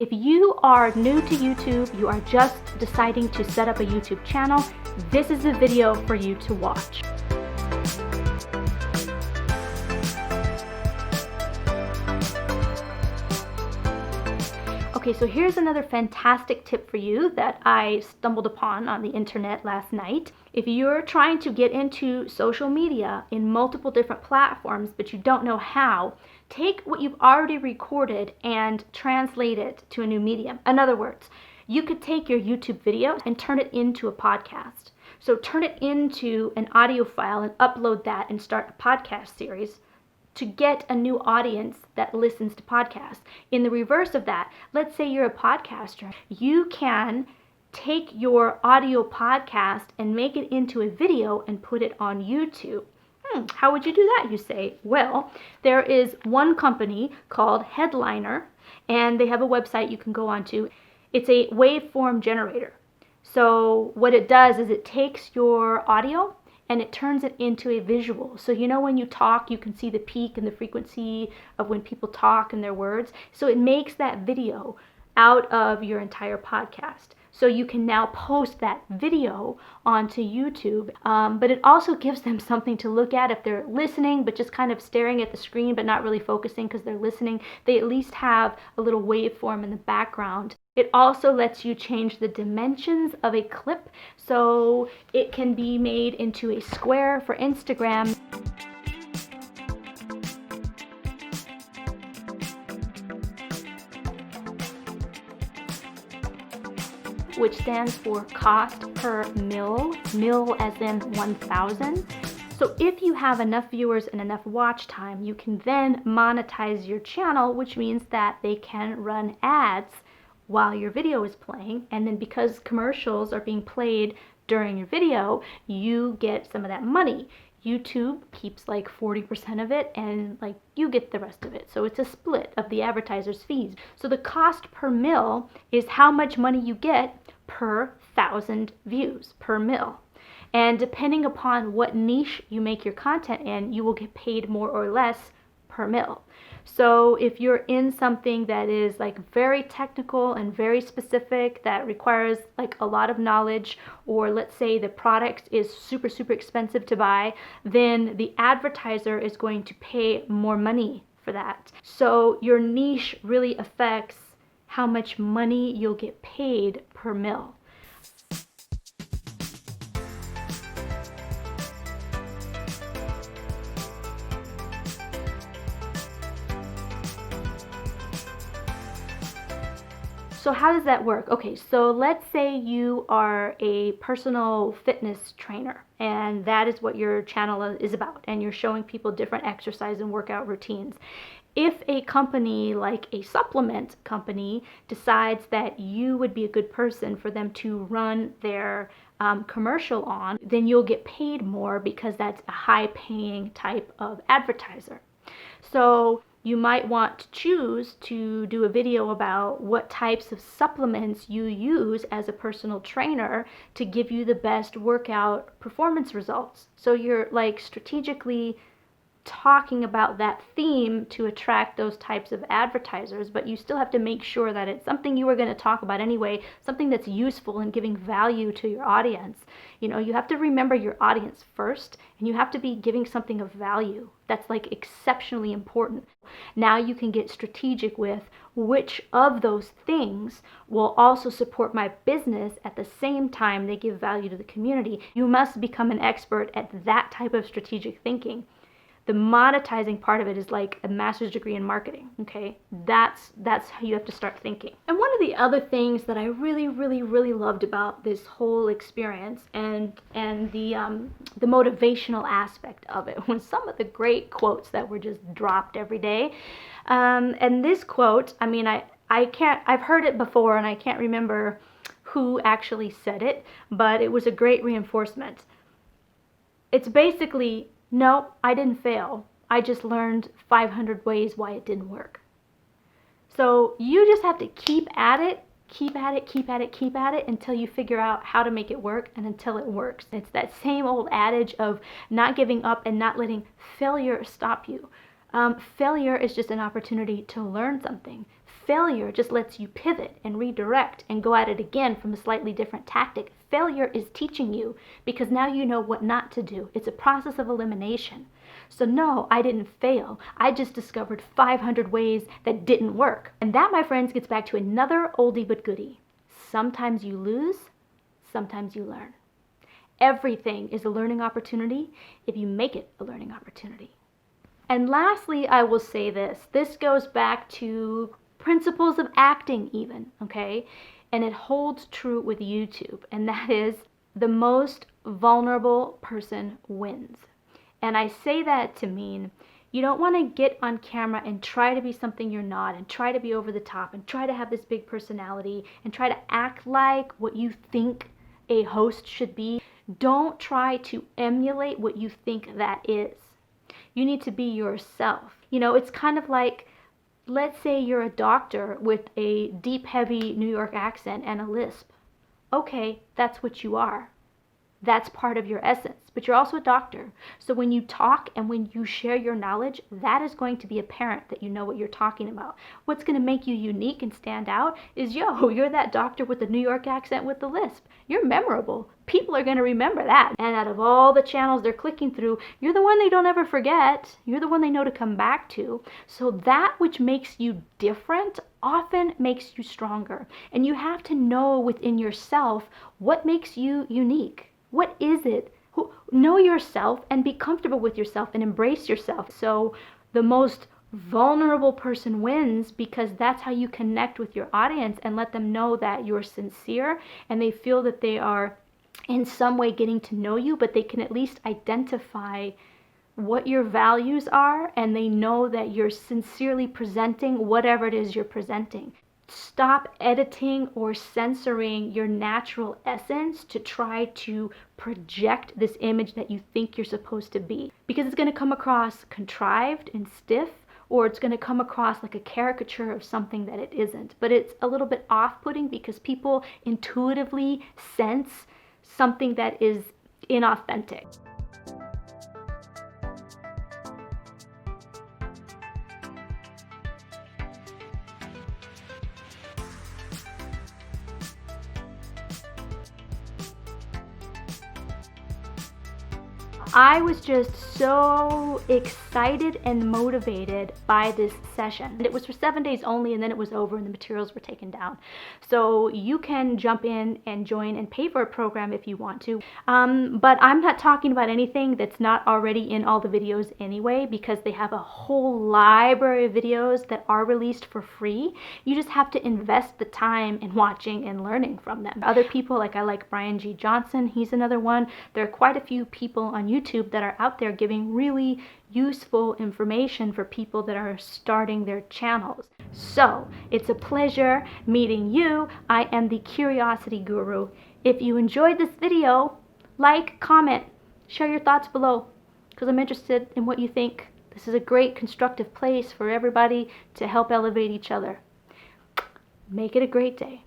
If you are new to YouTube, you are just deciding to set up a YouTube channel, this is the video for you to watch. Okay, so here's another fantastic tip for you that I stumbled upon on the internet last night. If you're trying to get into social media in multiple different platforms, but you don't know how, take what you've already recorded and translate it to a new medium. In other words, you could take your YouTube video and turn it into a podcast. So turn it into an audio file and upload that and start a podcast series to get a new audience that listens to podcasts. In the reverse of that, let's say you're a podcaster. You can take your audio podcast and make it into a video and put it on YouTube. How would you do that, you say? Well, there is one company called Headliner, and they have a website you can go onto. It's a waveform generator. So what it does is it takes your audio and it turns it into a visual. So you know when you talk, you can see the peak and the frequency of when people talk and their words. So it makes that video out of your entire podcast. So you can now post that video onto YouTube, but it also gives them something to look at if they're listening, but just kind of staring at the screen, but not really focusing because they're listening. They at least have a little waveform in the background. It also lets you change the dimensions of a clip, so it can be made into a square for Instagram. Which stands for cost per mil as in 1,000. So if you have enough viewers and enough watch time, you can then monetize your channel, which means that they can run ads while your video is playing. And then because commercials are being played during your video, you get some of that money. YouTube keeps like 40% of it and like you get the rest of it. So it's a split of the advertiser's fees. So the cost per mil is how much money you get per 1,000 views per mil. And depending upon what niche you make your content in, you will get paid more or less per mil. So if you're in something that is like very technical and very specific that requires like a lot of knowledge, or let's say the product is super expensive to buy, then the advertiser is going to pay more money for that. So your niche really affects how much money you'll get paid per mil. So how does that work? Okay, so let's say you are a personal fitness trainer and that is what your channel is about, and you're showing people different exercise and workout routines. If a company like a supplement company decides that you would be a good person for them to run their commercial on, then you'll get paid more because that's a high-paying type of advertiser. So you might want to choose to do a video about what types of supplements you use as a personal trainer to give you the best workout performance results. So you're like strategically talking about that theme to attract those types of advertisers, but you still have to make sure that it's something you are going to talk about anyway, something that's useful and giving value to your audience. You know, you have to remember your audience first, and you have to be giving something of value that's like exceptionally important. Now you can get strategic with which of those things will also support my business at the same time they give value to the community. You must become an expert at that type of strategic thinking. The monetizing part of it is like a master's degree in marketing, okay? That's how you have to start thinking. And one of the other things that I really loved about this whole experience and the motivational aspect of it was some of the great quotes that were just dropped every day. And this quote, I mean, I've heard it before and I can't remember who actually said it, but it was a great reinforcement. It's basically, no, I didn't fail. I just learned 500 ways why it didn't work. So you just have to keep at it until you figure out how to make it work and until it works. It's that same old adage of not giving up and not letting failure stop you. Failure is just an opportunity to learn something. Failure just lets you pivot and redirect and go at it again from a slightly different tactic. Failure is teaching you because now you know what not to do. It's a process of elimination. So no, I didn't fail. I just discovered 500 ways that didn't work. And that, my friends, gets back to another oldie but goodie. Sometimes you lose, sometimes you learn. Everything is a learning opportunity if you make it a learning opportunity. And lastly, I will say this. This goes back to principles of acting even, okay? And it holds true with YouTube, and that is the most vulnerable person wins. And I say that to mean you don't want to get on camera and try to be something you're not, and try to be over the top, and try to have this big personality, and try to act like what you think a host should be. Don't try to emulate what you think that is. You need to be yourself. You know, it's kind of like, let's say you're a doctor with a deep, heavy New York accent and a lisp. Okay, that's what you are. That's part of your essence, but you're also a doctor. So when you talk and when you share your knowledge, that is going to be apparent that you know what you're talking about. What's going to make you unique and stand out is, yo, you're that doctor with the New York accent with the lisp. You're memorable. People are going to remember that. And out of all the channels they're clicking through, you're the one they don't ever forget. You're the one they know to come back to. So that which makes you different often makes you stronger. And you have to know within yourself what makes you unique. What is it? Know yourself and be comfortable with yourself and embrace yourself. So the most vulnerable person wins, because that's how you connect with your audience and let them know that you're sincere and they feel that they are in some way getting to know you, but they can at least identify what your values are and they know that you're sincerely presenting whatever it is you're presenting. Stop editing or censoring your natural essence to try to project this image that you think you're supposed to be, because it's going to come across contrived and stiff, or it's going to come across like a caricature of something that it isn't. But it's a little bit off-putting because people intuitively sense something that is inauthentic. I was just so excited and motivated by this session. And it was for 7 days only, and then it was over and the materials were taken down. So you can jump in and join and pay for a program if you want to. But I'm not talking about anything that's not already in all the videos anyway, because they have a whole library of videos that are released for free. You just have to invest the time in watching and learning from them. Other people, I like Brian G. Johnson, he's another one. There are quite a few people on YouTube that are out there giving really useful information for people that are starting their channels. So it's a pleasure meeting you. I am the Curiosity Guru. If you enjoyed this video, like, comment, share your thoughts below, because I'm interested in what you think. This is a great constructive place for everybody to help elevate each other. Make it a great day.